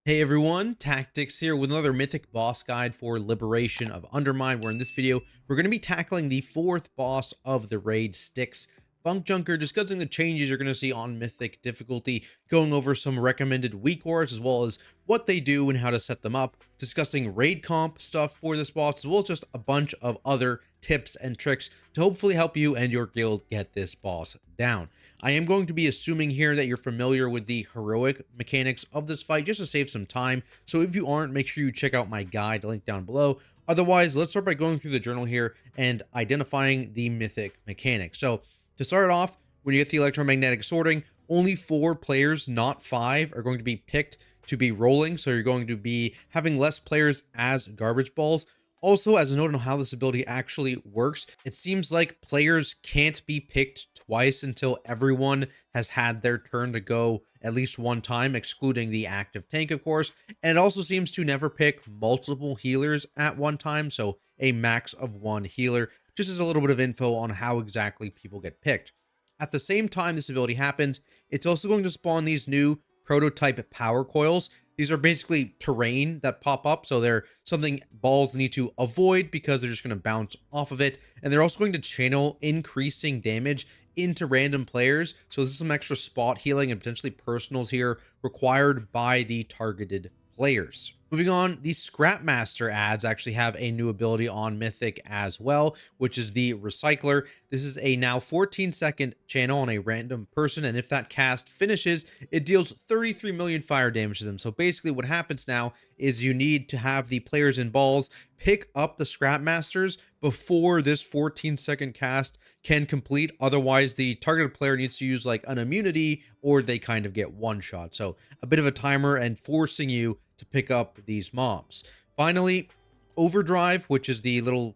Hey everyone, Tactics here with another Mythic boss guide for Liberation of Undermine, where in this video, we're going to be tackling the fourth boss of the raid, STIX BUNKJUNKER, discussing the changes you're going to see on Mythic difficulty, going over some recommended WeakAuras, as well as what they do and how to set them up, discussing raid comp stuff for this boss, as well as just a bunch of other tips and tricks to hopefully help you and your guild get this boss down. I am going to be assuming here that you're familiar with the heroic mechanics of this fight just to save some time. So if you aren't, make sure you check out my guide linked down below. Otherwise, let's start by going through the journal here and identifying the mythic mechanics. So to start off, when you get the electromagnetic sorting, only 4 players, not 5, are going to be picked to be rolling. So you're going to be having less players as garbage balls. Also, as a note on how this ability actually works, it seems like players can't be picked twice until everyone has had their turn to go at least one time, excluding the active tank, of course. And it also seems to never pick multiple healers at one time, so a max of 1 healer, just as a little bit of info on how exactly people get picked. At the same time this ability happens, it's also going to spawn these new prototype power coils. These are basically terrain that pop up, so they're something balls need to avoid because they're just going to bounce off of it, and they're also going to channel increasing damage into random players. So this is some extra spot healing and potentially personals here required by the targeted players. Moving on, the Scrapmaster ads actually have a new ability on Mythic as well, which is the Recycler. This is a now 14-second channel on a random person, and if that cast finishes, it deals 33 million fire damage to them. So basically what happens now is you need to have the players in balls pick up the Scrapmasters before this 14-second cast can complete. Otherwise, the targeted player needs to use like an immunity or they kind of get one shot. So a bit of a timer and forcing you to pick up these mobs. Finally, Overdrive, which is the little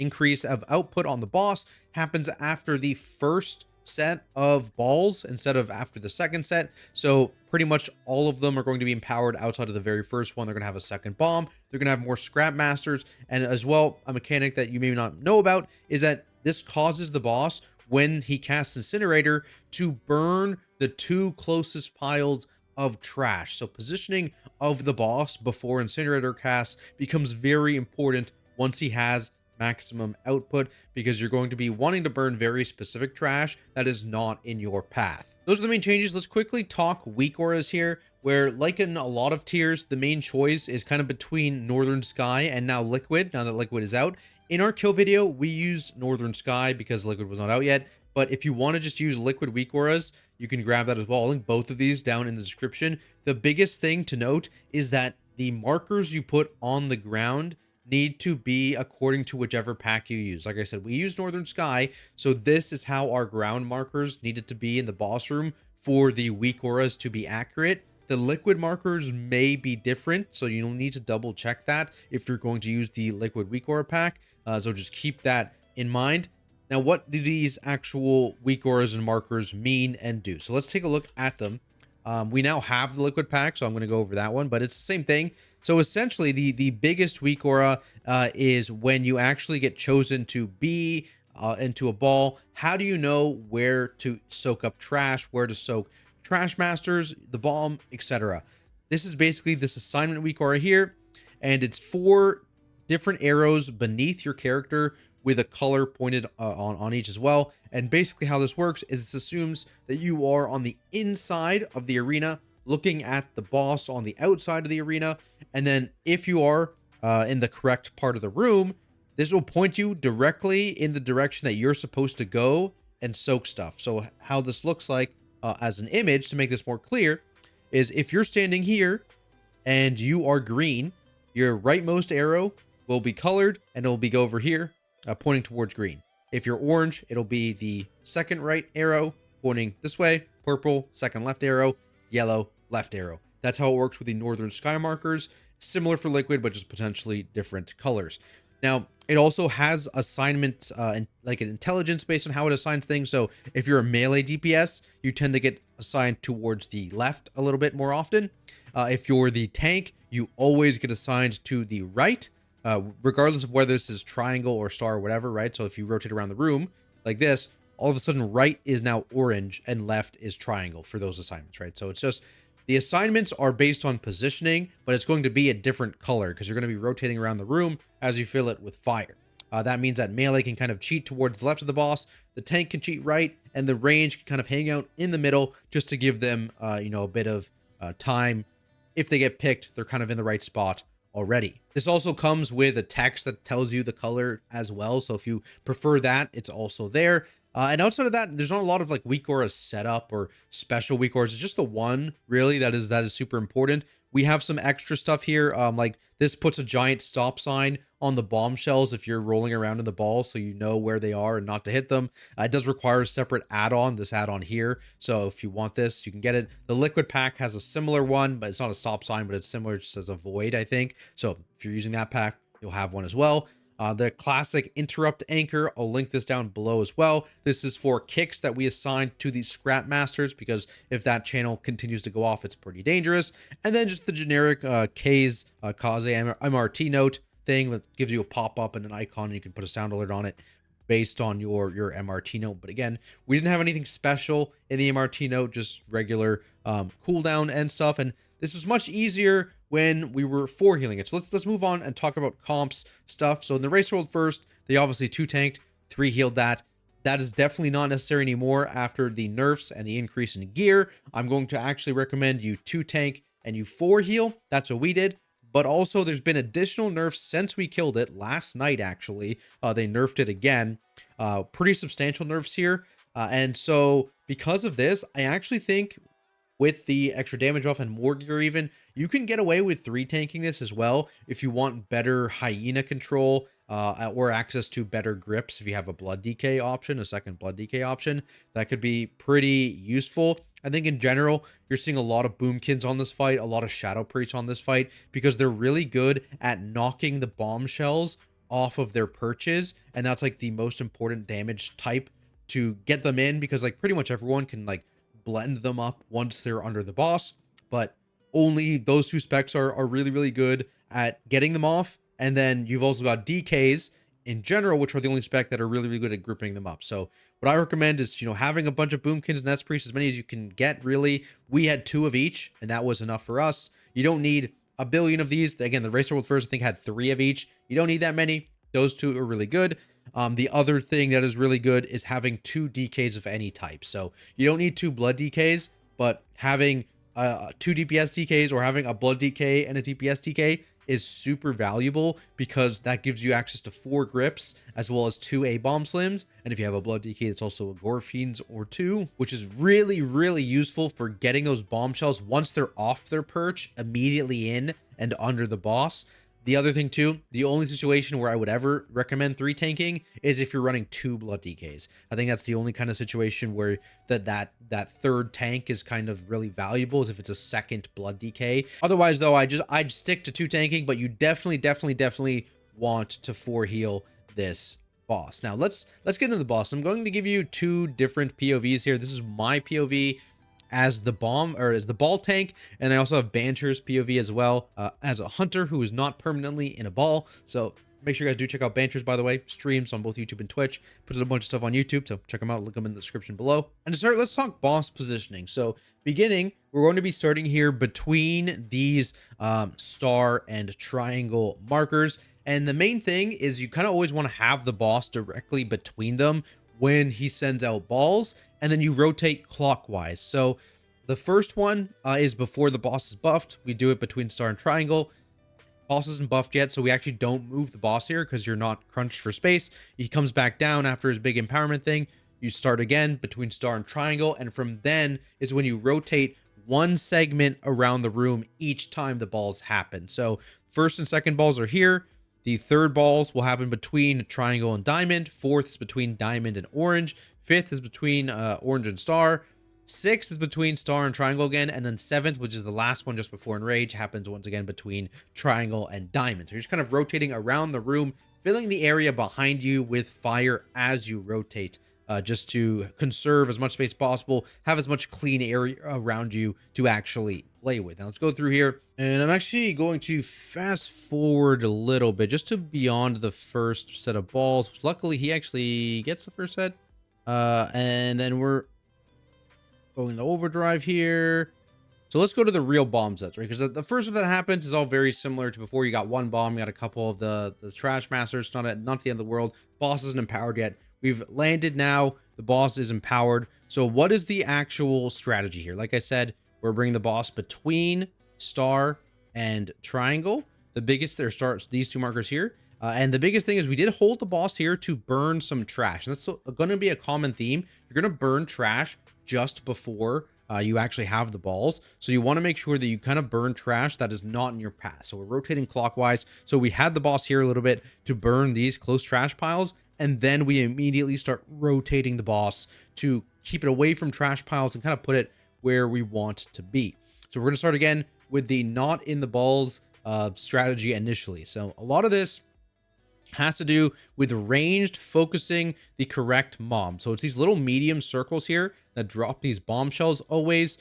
increase of output on the boss, happens after the first set of balls instead of after the second set. So pretty much all of them are going to be empowered outside of the very first one. They're going to have a second bomb. They're going to have more Scrap Masters. And as well, a mechanic that you may not know about is that this causes the boss, when he casts Incinerator, to burn the 2 closest piles of trash. So positioning of the boss before Incinerator casts becomes very important once he has maximum output, because you're going to be wanting to burn very specific trash that is not in your path. Those are the main changes. Let's quickly talk WeakAuras here, where like in a lot of tiers, the main choice is kind of between Northern Sky and now Liquid, now that Liquid is out. In our kill video, we used Northern Sky because Liquid was not out yet. But if you want to just use Liquid WeakAuras, you can grab that as well. I'll link both of these down in the description. The biggest thing to note is that the markers you put on the ground need to be according to whichever pack you use. Like I said, we use Northern Sky, so this is how our ground markers needed to be in the boss room for the WeakAuras to be accurate. The liquid markers may be different, so you'll need to double check that if you're going to use the liquid WeakAura pack. So just keep that in mind. Now, what do these actual WeakAuras and markers mean and do? So let's take a look at them. We now have the liquid pack, so I'm going to go over that one, but it's the same thing. So essentially, the biggest WeakAura is when you actually get chosen to be into a ball. How do you know where to soak up trash, where to soak trash masters, the bomb, etc.? This is basically this assignment WeakAura here, and it's 4 different arrows beneath your character with a color pointed on each as well. And basically how this works is this assumes that you are on the inside of the arena looking at the boss on the outside of the arena. And then if you are in the correct part of the room, this will point you directly in the direction that you're supposed to go and soak stuff. So how this looks like as an image to make this more clear is if you're standing here and you are green, your rightmost arrow will be colored and it'll be go over here pointing towards green. If you're orange, it'll be the second right arrow pointing this way, purple, second left arrow, yellow, left arrow. That's how it works with the Northern Sky markers. Similar for liquid, but just potentially different colors. Now, it also has assignment and like an intelligence based on how it assigns things. So if you're a melee DPS, you tend to get assigned towards the left a little bit more often. If you're the tank, you always get assigned to the right. Regardless of whether this is triangle or star or whatever, right? So if you rotate around the room like this, all of a sudden right is now orange and left is triangle for those assignments, right? So it's just The assignments are based on positioning, but it's going to be a different color because you're going to be rotating around the room as you fill it with fire. That means that melee can kind of cheat towards the left of the boss, the tank can cheat right, and the range can kind of hang out in the middle just to give them, a bit of time. If they get picked, they're kind of in the right spot already. This also comes with a text that tells you the color as well. So if you prefer that, it's also there. And outside of that, there's not a lot of like WeakAuras setup or special WeakAuras. It's just the one really that is super important. We have some extra stuff here. Like this puts a giant stop sign on the bombshells if you're rolling around in the ball, so you know where they are and not to hit them. It does require a separate add-on, this add-on here. So if you want this, you can get it. The liquid pack has a similar one, but it's not a stop sign, but it's similar, just as a void, I think. So if you're using that pack, you'll have one as well. The classic interrupt anchor, I'll link this down below as well. This is for kicks that we assigned to the scrap masters, because if that channel continues to go off, it's pretty dangerous. And then just the generic Kaze MRT note thing that gives you a pop-up and an icon, and you can put a sound alert on it based on your MRT note. But again, we didn't have anything special in the MRT note, just regular cooldown and stuff. And this was much easier when we were 4 healing it. So let's move on and talk about comps stuff. So in the race world first, they obviously 2 tanked, 3 healed that. That is definitely not necessary anymore after the nerfs and the increase in gear. I'm going to actually recommend you 2 tank and you 4 heal. That's what we did. But also there's been additional nerfs since we killed it last night. Actually, they nerfed it again. Pretty substantial nerfs here. And so because of this, I actually think with the extra damage buff and more gear even, you can get away with 3 tanking this as well if you want better hyena control or access to better grips. If you have a blood DK option, a second blood DK option, that could be pretty useful. I think in general, you're seeing a lot of boomkins on this fight, a lot of shadow priests on this fight, because they're really good at knocking the bombshells off of their perches, and that's like the most important damage type to get them in, because like pretty much everyone can like blend them up once they're under the boss, but only those 2 specs are really good at getting them off. And then you've also got DKs in general, which are the only spec that are really good at grouping them up. So what I recommend is, having a bunch of boomkins and S-priests, as many as you can get. Really, we had 2 of each, and that was enough for us. You don't need a billion of these. Again, the Racer World First, I think, had 3 of each. You don't need that many. Those 2 are really good. The other thing that is really good is having 2 DKs of any type. So you don't need 2 blood DKs, but having 2 DPS DKs or having a blood DK and a DPS DK is super valuable, because that gives you access to 4 grips as well as 2 A-bomb slims. And if you have a blood DK, it's also a gore fiends or 2, which is really useful for getting those bombshells once they're off their perch immediately in and under the boss. The other thing too, the only situation where I would ever recommend 3 tanking is if you're running 2 blood DKs. I think that's the only kind of situation where that 3rd tank is kind of really valuable, is if it's a 2nd blood DK. Otherwise though, I'd stick to 2 tanking, but you definitely want to 4 heal this boss. Now let's get into the boss. I'm going to give you 2 different POVs here. This is my POV as the ball tank, and I also have Banter's POV as well, as a hunter who is not permanently in a ball. So make sure you guys do check out Banter's, by the way. Streams on both YouTube and Twitch. Puts a bunch of stuff on YouTube, so check them out. Link them in the description below. And to start, let's talk boss positioning. So beginning, we're going to be starting here between these star and triangle markers. And the main thing is you kind of always want to have the boss directly between them when he sends out balls, and then you rotate clockwise. So the first one is before the boss is buffed. We do it between star and triangle. Boss isn't buffed yet, so we actually don't move the boss here because you're not crunched for space. He comes back down after his big empowerment thing. You start again between star and triangle, and from then is when you rotate 1 segment around the room each time the balls happen. So first and second balls are here. The 3rd balls will happen between triangle and diamond. 4th is between diamond and orange. 5th is between orange and star. 6th is between star and triangle again. And then 7th, which is the last one just before enrage, happens once again between triangle and diamond. So you're just kind of rotating around the room, filling the area behind you with fire as you rotate, just to conserve as much space possible, have as much clean area around you to actually play with. Now let's go through here, and I'm actually going to fast forward a little bit just to beyond the first set of balls, which luckily he actually gets the first set. And then we're going to overdrive here. So let's go to the real bomb sets, right? Because the first one that happens is all very similar to before. You got one bomb, you got a couple of the trash masters. Not the end of the world. Boss isn't empowered yet. We've landed now. The boss is empowered. So what is the actual strategy here? Like I said, we're bringing the boss between star and triangle. The biggest there starts these two markers here. And the biggest thing is we did hold the boss here to burn some trash. And that's going to be a common theme. You're going to burn trash just before you actually have the balls. So you want to make sure that you kind of burn trash that is not in your path. So we're rotating clockwise. So we had the boss here a little bit to burn these close trash piles. And then we immediately start rotating the boss to keep it away from trash piles and kind of put it where we want to be. So we're going to start again with the not in the balls strategy initially. So a lot of this has to do with ranged focusing the correct mob. So it's these little medium circles here that drop these bombshells always.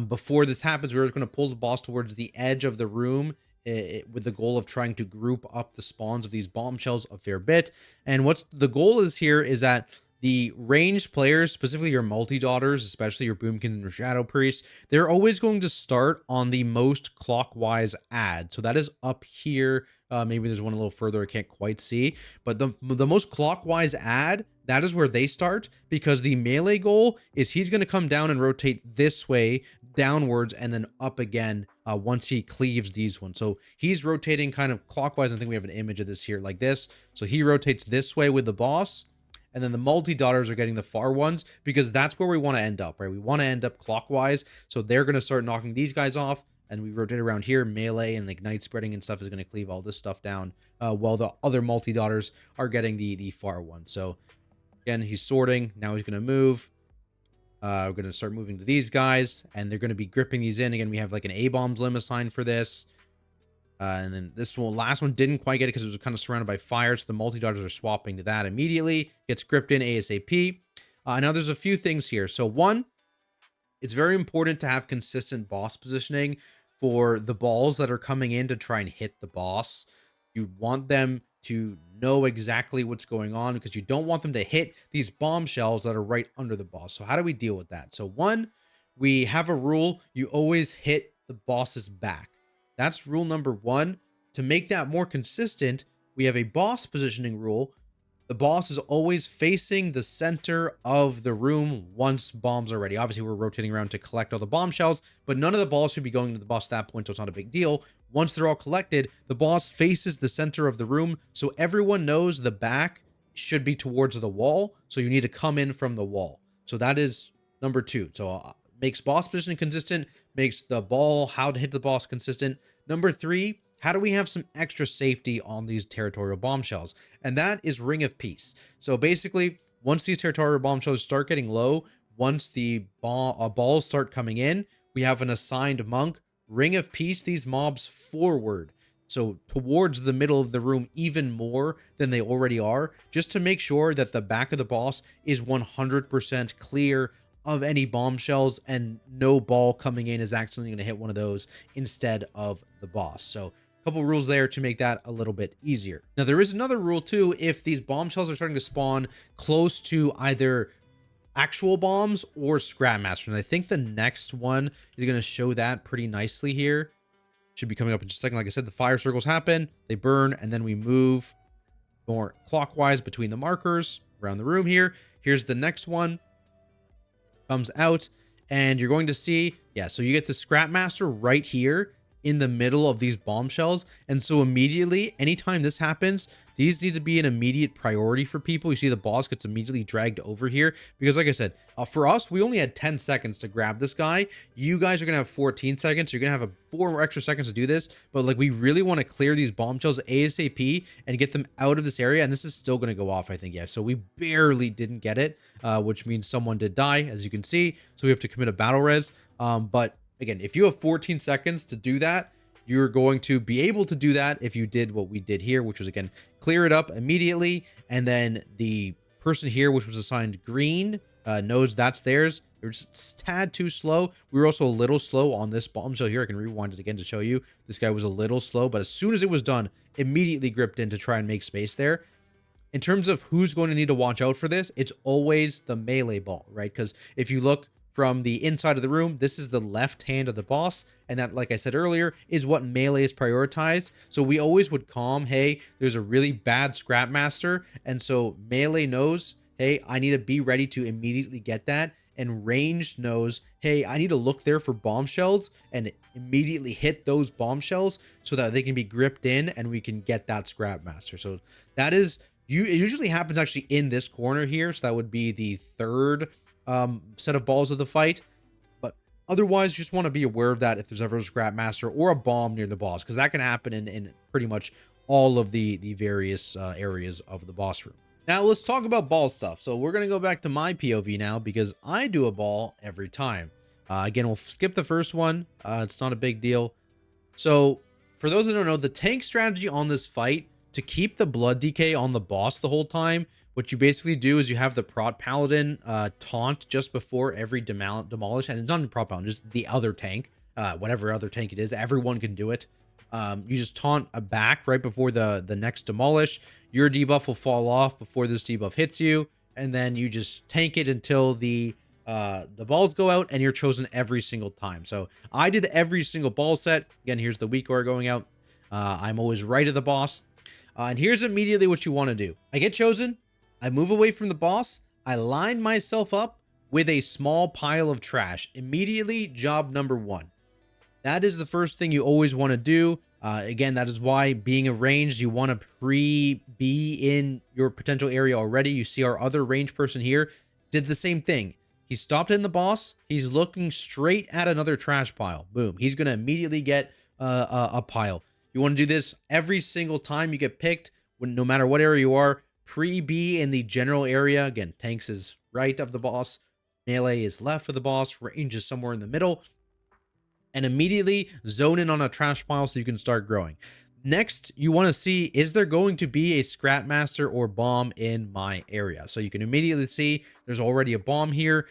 Before this happens, we're just going to pull the boss towards the edge of the room with the goal of trying to group up the spawns of these bombshells a fair bit. And what's the goal is here is that the ranged players, specifically your multi-daughters, especially your boomkins and your shadow priests, they're always going to start on the most clockwise add. So that is up here. Maybe there's one a little further I can't quite see, but the most clockwise add, that is where they start, because the melee goal is he's going to come down and rotate this way downwards and then up again once he cleaves these ones. So he's rotating kind of clockwise. I think we have an image of this here like this. So he rotates this way with the boss. And then the multi-daughters are getting the far ones because that's where we want to end up, right? We want to end up clockwise. So they're going to start knocking these guys off. And we rotate around here. Melee and ignite spreading and stuff is going to cleave all this stuff down while the other multi-daughters are getting the far one. So again, he's sorting. Now he's going to move. We're going to start moving to these guys. And they're going to be gripping these in. Again, we have like an A-bombs limb assigned for this. And then this one, last one didn't quite get it because it was kind of surrounded by fire. So the multi-daughters are swapping to that immediately. Gets gripped in ASAP. Now there's a few things here. So one, it's very important to have consistent boss positioning for the balls that are coming in to try and hit the boss. You want them to know exactly what's going on because you don't want them to hit these bombshells that are right under the boss. So how do we deal with that? So one, we have a rule. You always hit the boss's back. That's rule number one. To make that more consistent, we have a boss positioning rule. The boss is always facing the center of the room once bombs are ready. Obviously, we're rotating around to collect all the bombshells, but none of the balls should be going to the boss at that point, so it's not a big deal. Once they're all collected, the boss faces the center of the room, so everyone knows the back should be towards the wall, so you need to come in from the wall. So that is number two. So makes boss positioning consistent, makes the ball, how to hit the boss consistent. Number three, how do we have some extra safety on these territorial bombshells? And that is Ring of Peace. So basically, once these territorial bombshells start getting low, once the balls start coming in, we have an assigned monk. Ring of Peace these mobs forward. So towards the middle of the room even more than they already are, just to make sure that the back of the boss is 100% clear of any bombshells and no ball coming in is accidentally going to hit one of those instead of the boss. So a couple rules there to make that a little bit easier. Now there is another rule too. If these bombshells are starting to spawn close to either actual bombs or scrap masters, and I think the next one is going to show that pretty nicely here. Should be coming up in just a second. Like I said, the fire circles happen, they burn, and then we move more clockwise between the markers around the room here. Here's the next one. Comes out, and you're going to see, yeah, so you get the scrap master right here in the middle of these bombshells. And so immediately, anytime this happens, these need to be an immediate priority for people. You see the boss gets immediately dragged over here because, like I said, for us, we only had 10 seconds to grab this guy. You guys are going to have 14 seconds. You're going to have 4 extra seconds to do this. But like, we really want to clear these bombshells ASAP and get them out of this area. And this is still going to go off, I think. Yeah, so we barely didn't get it, which means someone did die, as you can see. So we have to commit a battle res. But again, if you have 14 seconds to do that, you're going to be able to do that if you did what we did here, which was, again, clear it up immediately. And then the person here, which was assigned green, knows that's theirs. They're just a tad too slow. We were also a little slow on this bombshell here. I can rewind it again to show you. This guy was a little slow, but as soon as it was done, immediately gripped in to try and make space there. In terms of who's going to need to watch out for this, it's always the melee ball, right? Because if you look from the inside of the room. This is the left hand of the boss, and that, like I said earlier, is what melee is prioritized. So we always would calm, hey, there's a really bad scrap master, and so melee knows, hey, I need to be ready to immediately get that, and ranged knows, hey, I need to look there for bombshells and immediately hit those bombshells so that they can be gripped in and we can get that scrap master. So that is, it usually happens actually in this corner here, so that would be the third set of balls of the fight. But otherwise, you just want to be aware of that if there's ever a scrap master or a bomb near the boss, because that can happen in pretty much all of the various areas of the boss room. Now let's talk about ball stuff. So we're going to go back to my POV now, because I do a ball every time. Again, we'll skip the first one. It's not a big deal. So for those that don't know, the tank strategy on this fight, to keep the blood decay on the boss the whole time, what you basically do is you have the Prot Paladin taunt just before every demolish, and it's not the Prot Paladin, just the other tank, whatever other tank it is. Everyone can do it. You just taunt a back right before the next demolish. Your debuff will fall off before this debuff hits you, and then you just tank it until the balls go out, and you're chosen every single time. So I did every single ball set. Again, here's the WeakAuras going out. I'm always right of the boss. And here's immediately what you want to do. I get chosen. I move away from the boss. I line myself up with a small pile of trash. Immediately, job number one. That is the first thing you always want to do. Again, that is why being arranged, you want to be in your potential area already. You see our other ranged person here did the same thing. He stopped in the boss. He's looking straight at another trash pile. Boom. He's going to immediately get a pile. You want to do this every single time you get picked, no matter what area you are. Pre-B in the general area. Again, tanks is right of the boss. Melee is left of the boss. Range is somewhere in the middle. And immediately zone in on a trash pile so you can start growing. Next, you want to see, is there going to be a scrap master or bomb in my area? So you can immediately see there's already a bomb here.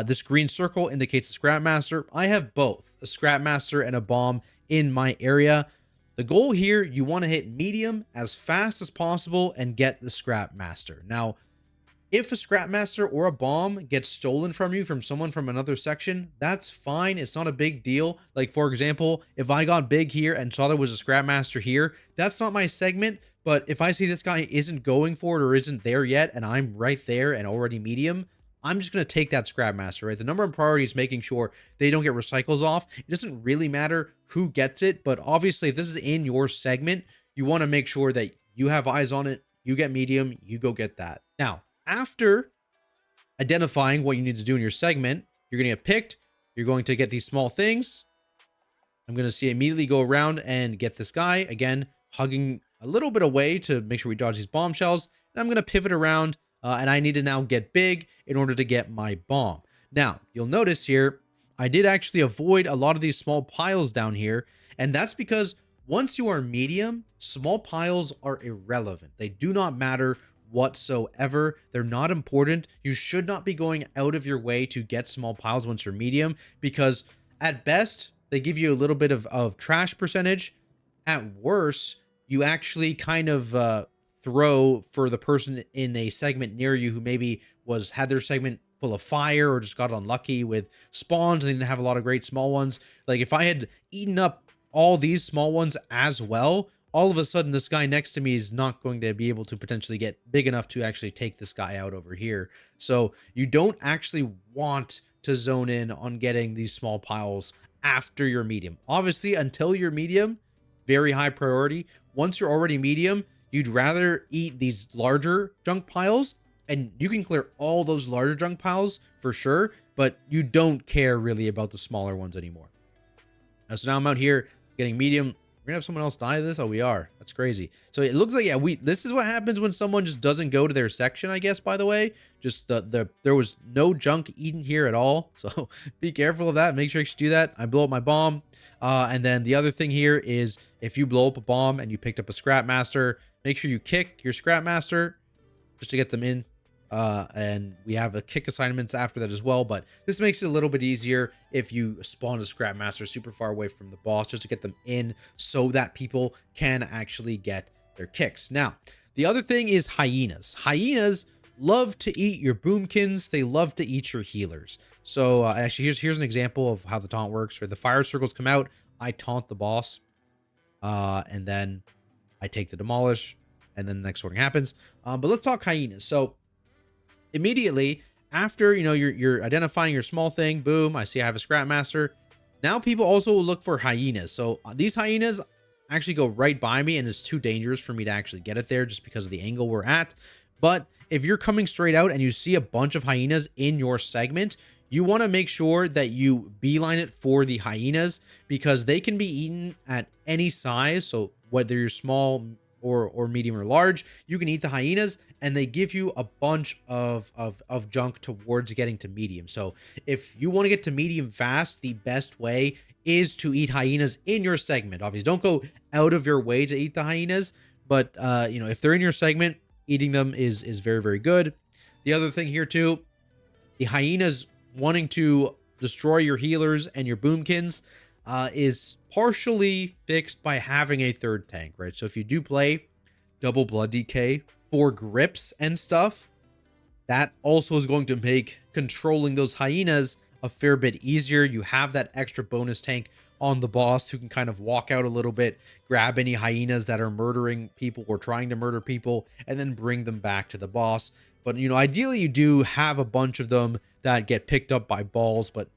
This green circle indicates a scrap master. I have both a scrap master and a bomb in my area. The goal here, you want to hit medium as fast as possible and get the scrap master. Now, if a scrap master or a bomb gets stolen from you from someone from another section, that's fine. It's not a big deal. Like, for example, if I got big here and saw there was a scrap master here, that's not my segment. But if I see this guy isn't going for it or isn't there yet, and I'm right there and already medium, I'm just going to take that scrap master, right? The number one priority is making sure they don't get recycles off. It doesn't really matter who gets it, but obviously if this is in your segment, you want to make sure that you have eyes on it. You get medium, you go get that. Now, after identifying what you need to do in your segment, you're going to get picked. You're going to get these small things. I'm going to see immediately go around and get this guy. Again, hugging a little bit away to make sure we dodge these bombshells. And I'm going to pivot around. And I need to now get big in order to get my bomb. Now, you'll notice here, I did actually avoid a lot of these small piles down here. And that's because once you are medium, small piles are irrelevant. They do not matter whatsoever. They're not important. You should not be going out of your way to get small piles once you're medium, because at best, they give you a little bit of trash percentage. At worst, you actually kind of throw for the person in a segment near you who maybe had their segment full of fire or just got unlucky with spawns and they didn't have a lot of great small ones. Like, if I had eaten up all these small ones as well, all of a sudden this guy next to me is not going to be able to potentially get big enough to actually take this guy out over here. So you don't actually want to zone in on getting these small piles after you're medium. Obviously, until you're medium, very high priority. Once you're already medium, you'd rather eat these larger junk piles, and you can clear all those larger junk piles for sure, but you don't care really about the smaller ones anymore. So now I'm out here getting medium. We're gonna have someone else die to this? Oh, we are. That's crazy. So it looks like, yeah, this is what happens when someone just doesn't go to their section, I guess, by the way. Just there was no junk eaten here at all. So be careful of that. Make sure you do that. I blow up my bomb. And then the other thing here is, if you blow up a bomb and you picked up a scrap master, make sure you kick your scrap master just to get them in. And we have a kick assignments after that as well, but this makes it a little bit easier if you spawn a scrap master super far away from the boss, just to get them in so that people can actually get their kicks. Now, the other thing is hyenas. Hyenas love to eat your boomkins. They love to eat your healers. So actually, here's an example of how the taunt works. Where the fire circles come out, I taunt the boss, and then I take the demolish, and then the next sorting happens. But let's talk hyenas. So immediately after, you're identifying your small thing, boom, I see I have a scrap master. Now people also look for hyenas. So these hyenas actually go right by me, and it's too dangerous for me to actually get it there just because of the angle we're at. But if you're coming straight out and you see a bunch of hyenas in your segment, you want to make sure that you beeline it for the hyenas, because they can be eaten at any size. So whether you're small or medium or large, you can eat the hyenas, and they give you a bunch of junk towards getting to medium. So if you want to get to medium fast, the best way is to eat hyenas in your segment. Obviously, don't go out of your way to eat the hyenas, but if they're in your segment, eating them is very, very good. The other thing here too, the hyenas wanting to destroy your healers and your boomkins is partially fixed by having a third tank, right? So if you do play double blood DK for grips and stuff, that also is going to make controlling those hyenas a fair bit easier. You have that extra bonus tank on the boss who can kind of walk out a little bit, grab any hyenas that are murdering people or trying to murder people, and then bring them back to the boss. But, ideally you do have a bunch of them that get picked up by balls. But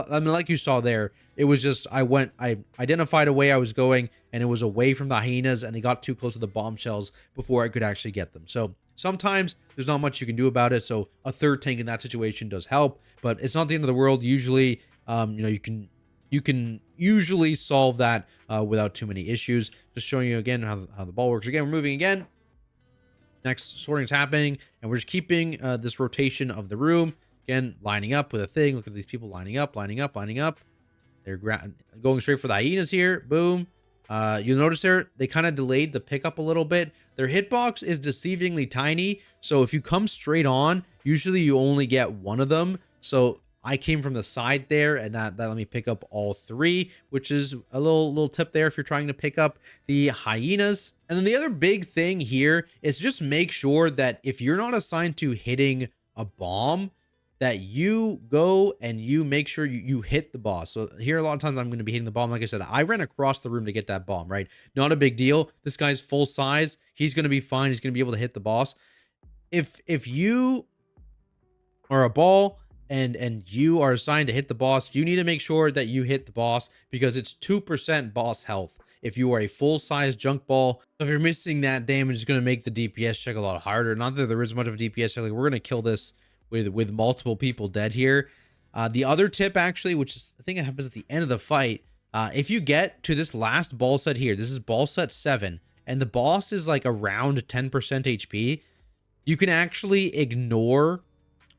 I mean, like you saw there, it was just, I identified a way I was going, and it was away from the hyenas, and they got too close to the bombshells before I could actually get them. So sometimes there's not much you can do about it. So a third tank in that situation does help, but it's not the end of the world. Usually, you can usually solve that without too many issues. Just showing you again how the ball works. Again, we're moving again. Next sorting is happening, and we're just keeping this rotation of the room. Again, lining up with a thing. Look at these people lining up. They're going straight for the hyenas here. Boom. You'll notice there, they kind of delayed the pickup a little bit. Their hitbox is deceivingly tiny. So if you come straight on, usually you only get one of them. So I came from the side there, and that let me pick up all three, which is a little tip there if you're trying to pick up the hyenas. And then the other big thing here is just make sure that if you're not assigned to hitting a bomb, that you go and you make sure you hit the boss. So here, a lot of times I'm going to be hitting the bomb. Like I said, I ran across the room to get that bomb, right? Not a big deal. This guy's full size. He's going to be fine. He's going to be able to hit the boss. If you are a ball and you are assigned to hit the boss, you need to make sure that you hit the boss, because it's 2% boss health if you are a full-size junk ball. So if you're missing that damage, it's going to make the DPS check a lot harder. Not that there is much of a DPS check. Like, we're going to kill this with multiple people dead here. The other tip, actually, which is the thing that happens at the end of the fight, if you get to this last ball set here, this is ball set 7, and the boss is like around 10% HP, you can actually ignore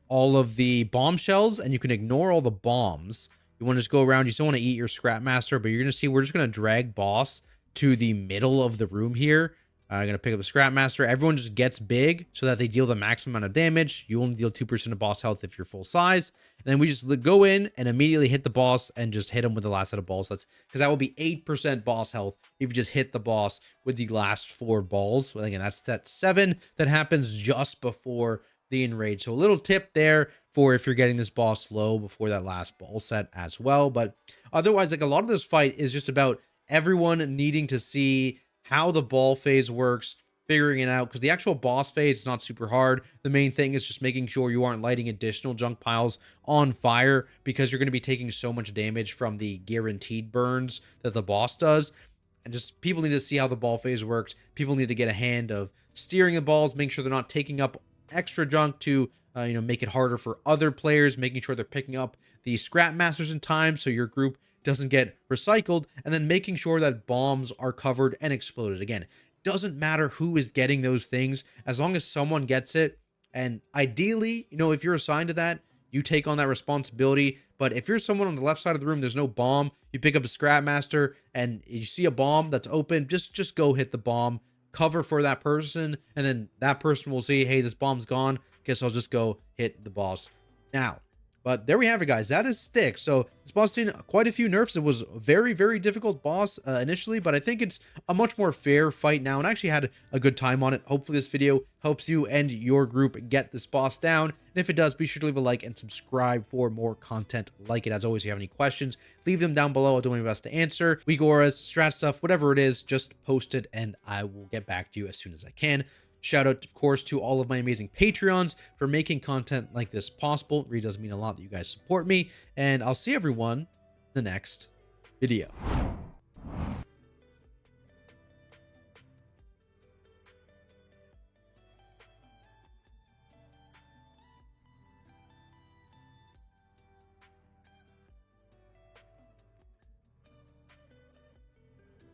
all of the bombshells, and you can ignore all the bombs. You want to just go around. You still want to eat your scrap master, but you're going to see we're just going to drag boss to the middle of the room here. I'm going to pick up a scrap master. Everyone just gets big so that they deal the maximum amount of damage. You only deal 2% of boss health if you're full size. And then we just go in and immediately hit the boss and just hit him with the last set of balls. That's because that will be 8% boss health if you just hit the boss with the last 4 balls. So again, that's set 7 that happens just before the enrage. So a little tip there for if you're getting this boss low before that last ball set as well. But otherwise, like, a lot of this fight is just about everyone needing to see how the ball phase works, figuring it out, because the actual boss phase is not super hard. The main thing is just making sure you aren't lighting additional junk piles on fire, because you're going to be taking so much damage from the guaranteed burns that the boss does. And just people need to see how the ball phase works. People need to get a hand of steering the balls, make sure they're not taking up extra junk to make it harder for other players, making sure they're picking up the scrap masters in time so your group doesn't get recycled, and then making sure that bombs are covered and exploded. Again, doesn't matter who is getting those things, as long as someone gets it. And ideally, if you're assigned to that, you take on that responsibility. But if you're someone on the left side of the room, there's no bomb, you pick up a scrap master and you see a bomb that's open, just go hit the bomb, cover for that person, and then that person will see, hey, this bomb's gone, guess I'll just go hit the boss. Now, But there we have it, guys. That is STIX. So this boss seen quite a few nerfs. It was a very, very difficult boss initially, but I think it's a much more fair fight now, and I actually had a good time on it. Hopefully this video helps you and your group get this boss down. And if it does, be sure to leave a like and subscribe for more content like it. As always, if you have any questions, leave them down below. I'll do my best to answer. WeakAuras, strat stuff, whatever it is, just post it and I will get back to you as soon as I can. Shout out, of course, to all of my amazing Patreons for making content like this possible. It really does mean a lot that you guys support me. And I'll see everyone in the next video.